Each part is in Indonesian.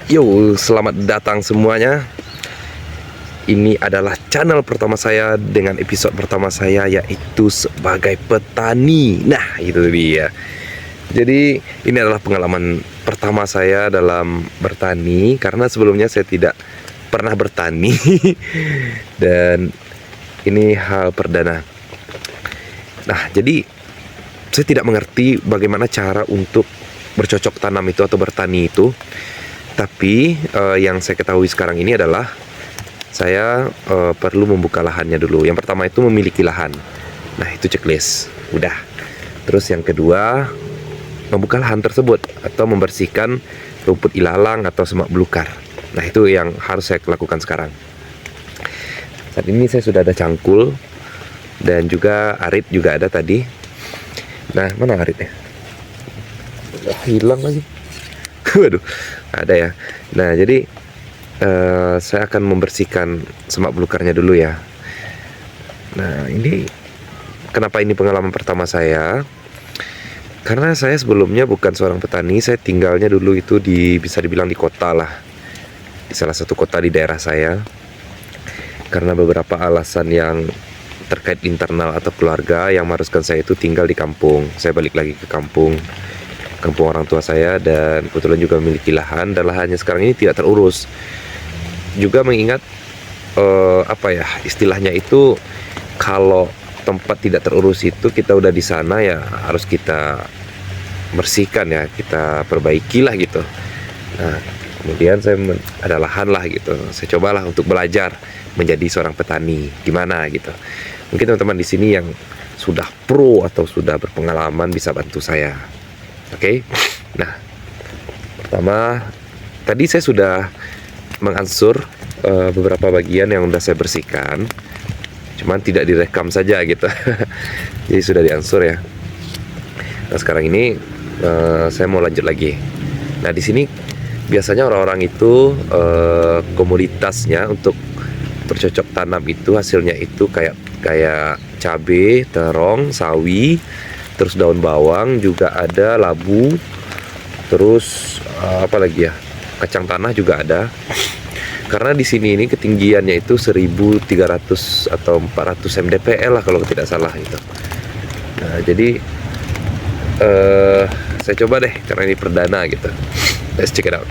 Yo, selamat datang semuanya. Ini adalah channel pertama saya dengan episode pertama saya, yaitu sebagai petani. Nah, itu dia. Jadi ini adalah pengalaman pertama saya dalam bertani, karena sebelumnya saya tidak pernah bertani. Dan ini hal perdana. Nah, jadi saya tidak mengerti bagaimana cara untuk bercocok tanam itu atau bertani itu. Tapi yang saya ketahui sekarang ini adalah saya perlu membuka lahannya dulu. Yang pertama itu memiliki lahan. Nah, itu checklist. Udah. Terus yang kedua, membuka lahan tersebut atau membersihkan rumput ilalang atau semak belukar. Nah, itu yang harus saya lakukan sekarang. Saat ini saya sudah ada cangkul dan juga arit juga ada tadi. Nah, mana aritnya? Hilang lagi. Waduh, ada ya. Nah, jadi saya akan membersihkan semak belukarnya dulu ya. Nah, ini kenapa ini pengalaman pertama saya? Karena saya sebelumnya bukan seorang petani. Saya tinggalnya dulu itu bisa dibilang di kota lah, di salah satu kota di daerah saya. Karena beberapa alasan yang terkait internal atau keluarga yang mengharuskan saya itu tinggal di kampung. Saya balik lagi ke kampung orang tua saya, dan kebetulan juga memiliki lahan, dan lahannya sekarang ini tidak terurus. Juga mengingat istilahnya itu, kalau tempat tidak terurus itu kita udah di sana ya harus kita bersihkan ya, kita perbaikilah gitu. Nah, kemudian saya ada lahan lah gitu. Saya cobalah untuk belajar menjadi seorang petani gimana gitu. Mungkin teman-teman di sini yang sudah pro atau sudah berpengalaman bisa bantu saya. Oke. Nah, pertama tadi saya sudah mengansur beberapa bagian yang sudah saya bersihkan, cuman tidak direkam saja gitu. Jadi sudah diansur ya. Nah, sekarang ini saya mau lanjut lagi. Nah, di sini biasanya orang-orang itu komoditasnya untuk bercocok tanam itu hasilnya itu kayak cabai, terong, sawi, terus daun bawang, juga ada labu, terus apa lagi ya, kacang tanah juga ada. Karena di sini ini ketinggiannya itu 1300 atau 400 mdpl lah kalau tidak salah itu. Nah, jadi saya coba deh karena ini perdana gitu. Let's check it out.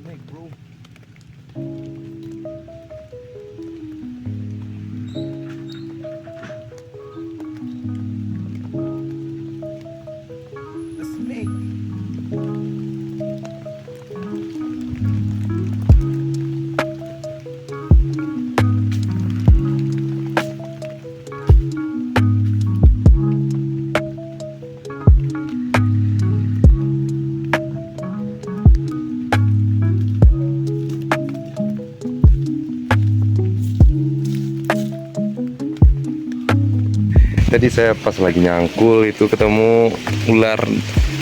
Snake, bro. A snake. Tadi saya pas lagi nyangkul itu ketemu ular,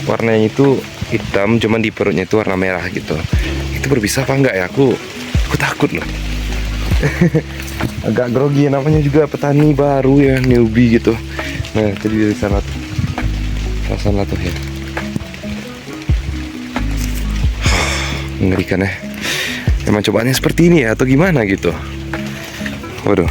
warnanya itu hitam, cuman di perutnya itu warna merah gitu. Itu berbisa apa enggak ya? Aku takut loh. Agak grogi, namanya juga petani baru ya, newbie gitu. Nah, jadi dari sana tuh. Sana tuh ya. Mengerikan ya. Emang cobaannya seperti ini ya atau gimana gitu. Waduh.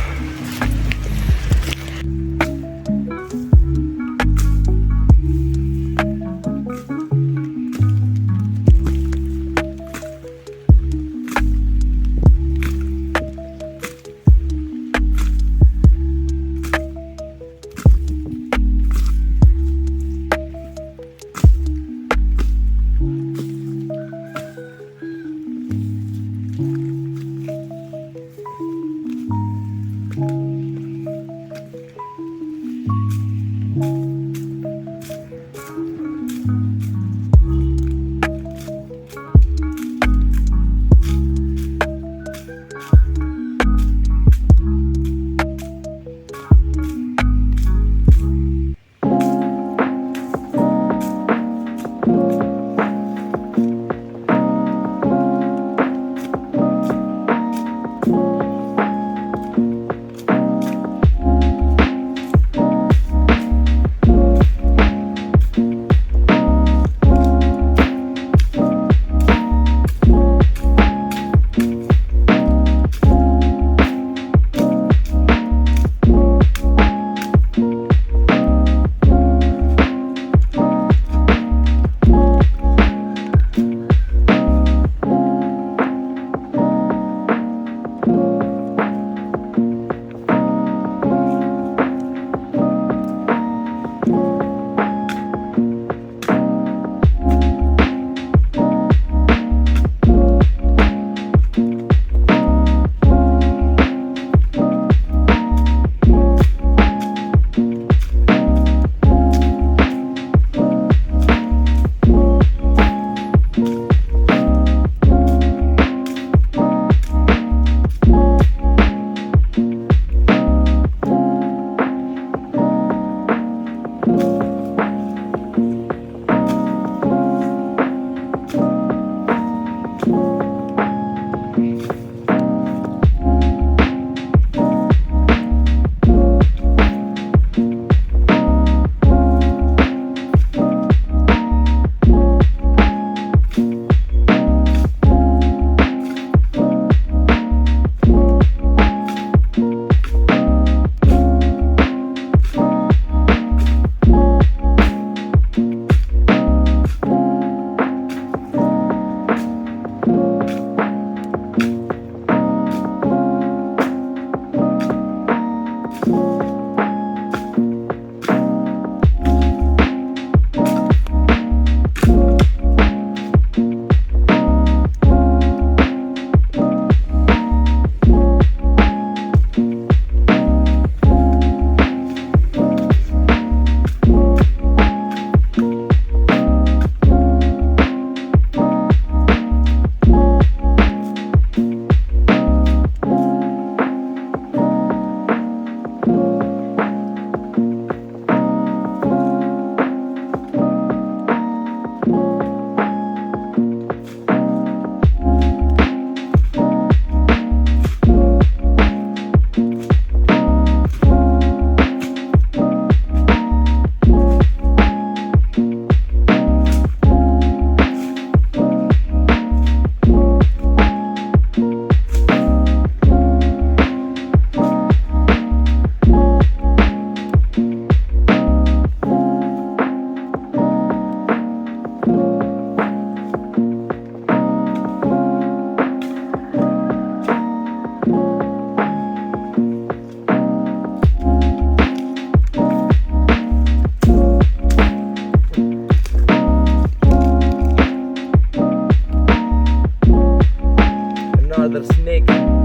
snake.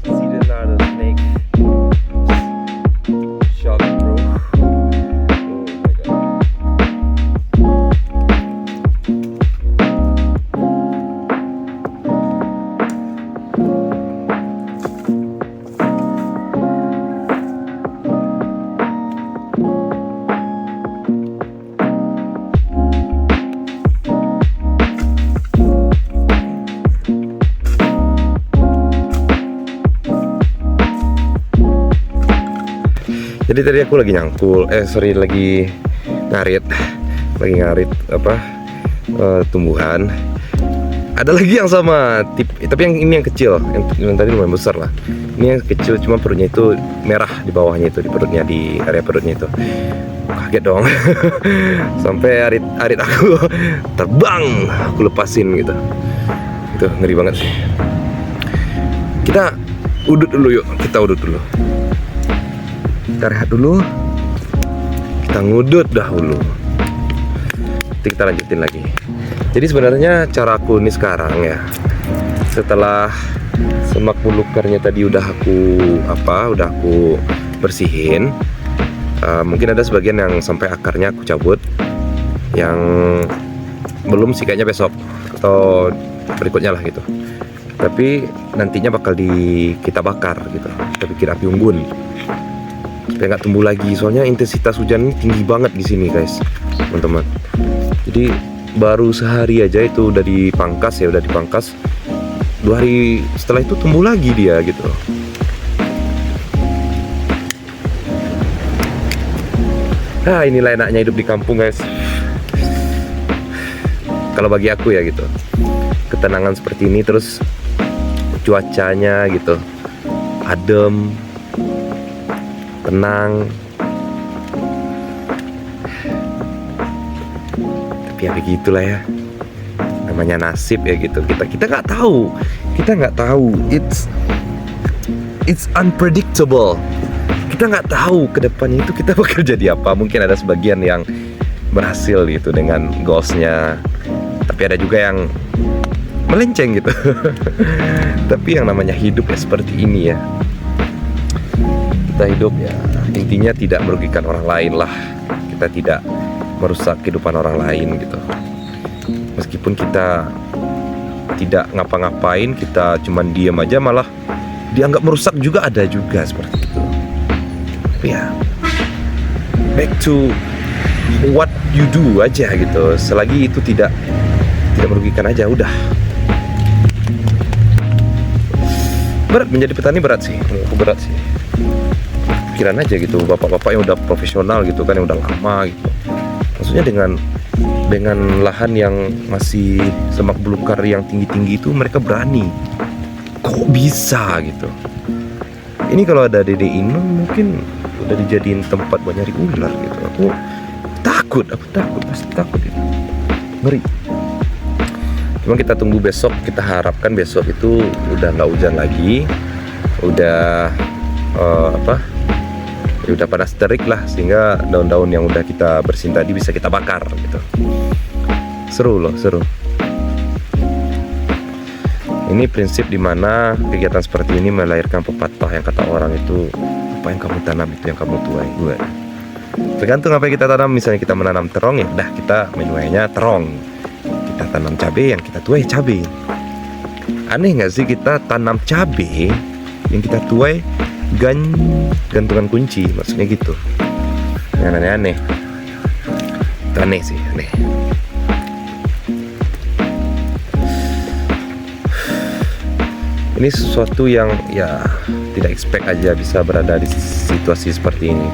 See another snake. Shock, bro. Oh my god. Jadi tadi aku lagi lagi ngarit apa tumbuhan. Ada lagi yang sama tapi ini yang kecil, yang tadi lumayan besar lah. Ini yang kecil, cuma perutnya itu merah di bawahnya itu, di area perutnya itu. Kaget dong. Sampai arit aku terbang, aku lepasin gitu. Itu ngeri banget sih. Kita udut dulu yuk, kita rehat dulu, kita ngudut dahulu, nanti kita lanjutin lagi. Jadi sebenarnya cara aku ini sekarang ya, setelah semak bulukarnya tadi udah aku bersihin, mungkin ada sebagian yang sampai akarnya aku cabut, yang belum sih kayaknya besok atau berikutnya lah gitu. Tapi nantinya bakal kita bakar gitu, kita bikin api unggun supaya nggak tumbuh lagi. Soalnya intensitas hujan ini tinggi banget di sini guys, teman-teman. Jadi baru sehari aja itu udah dipangkas 2 hari setelah itu tumbuh lagi dia gitu. Nah, inilah enaknya hidup di kampung guys. Kalau bagi aku ya gitu, ketenangan seperti ini, terus cuacanya gitu adem, tenang. Tapi ya begitulah ya, namanya nasib ya gitu. Kita nggak tahu, it's unpredictable. Kita nggak tahu ke depannya itu kita bakal jadi apa. Mungkin ada sebagian yang berhasil gitu dengan goalsnya, tapi ada juga yang melenceng gitu. Tapi yang namanya hidup ya seperti ini ya. Kita hidup ya intinya tidak merugikan orang lain lah. Kita tidak merusak kehidupan orang lain gitu. Meskipun kita tidak ngapa-ngapain, kita cuman diem aja malah dianggap merusak juga, ada juga seperti itu. Tapi ya back to what you do aja gitu. Selagi itu tidak merugikan aja udah. Berat menjadi petani, berat sih. Pikiran aja gitu, bapak-bapak yang udah profesional gitu kan, yang udah lama gitu. Maksudnya dengan lahan yang masih semak belukar yang tinggi-tinggi itu mereka berani. Kok bisa gitu? Ini kalau ada Dede Inung mungkin udah dijadiin tempat buat nyari ular gitu. Aku takut, pasti takut itu. Ngeri. Cuma kita tunggu besok, kita harapkan besok itu udah nggak hujan lagi, udah udah panas terik lah, sehingga daun-daun yang udah kita bersihin tadi bisa kita bakar gitu. Seru. Ini prinsip dimana kegiatan seperti ini melahirkan pepatah yang kata orang itu, apa yang kamu tanam itu yang kamu tuai. Tergantung apa yang kita tanam. Misalnya kita menanam terong, ya udah kita menuainya terong. Kita tanam cabai, yang kita tuai cabai. Aneh nggak sih kita tanam cabai, yang kita tuai gantungan kunci, maksudnya gitu. Yang aneh-aneh. Aneh sih, aneh. Ini sesuatu yang ya tidak expect aja bisa berada di situasi seperti ini.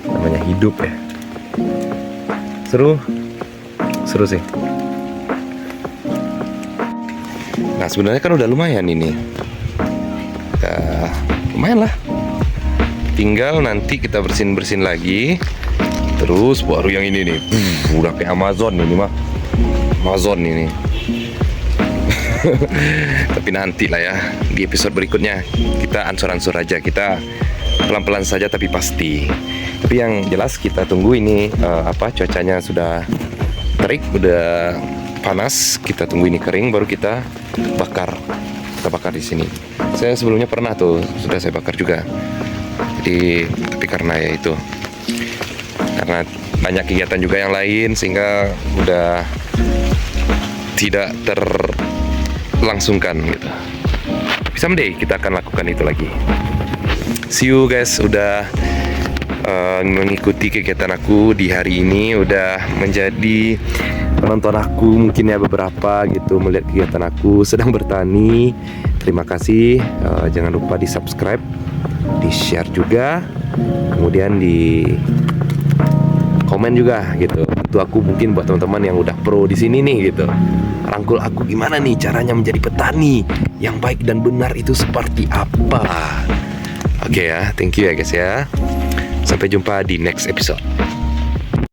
Namanya hidup ya. Seru sih. Nah sebenarnya kan udah lumayan ini. Lumayan lah. Tinggal nanti kita bersihin lagi. Terus baru yang ini nih, udah kayak Amazon ini mah. Amazon ini. Tapi nanti lah ya, di episode berikutnya kita ansur-ansur aja, kita pelan-pelan saja tapi pasti. Tapi yang jelas kita tunggu ini cuacanya sudah terik, udah panas. Kita tunggu ini kering, baru kita bakar. Kita bakar di sini. Saya sebelumnya pernah tuh, sudah saya bakar juga. Jadi, tapi karena ya itu, karena banyak kegiatan juga yang lain, sehingga udah tidak terlangsungkan gitu. Someday kita akan lakukan itu lagi. See you guys, udah mengikuti kegiatan aku di hari ini, udah menjadi penonton aku mungkin ya beberapa gitu, melihat kegiatan aku sedang bertani. Terima kasih. Jangan lupa di subscribe, di share juga, kemudian di komen juga gitu. Bantu aku mungkin buat teman-teman yang udah pro di sini nih gitu. Rangkul aku gimana nih caranya menjadi petani yang baik dan benar itu seperti apa. Oke ya, thank you ya guys ya. Sampai jumpa di next episode.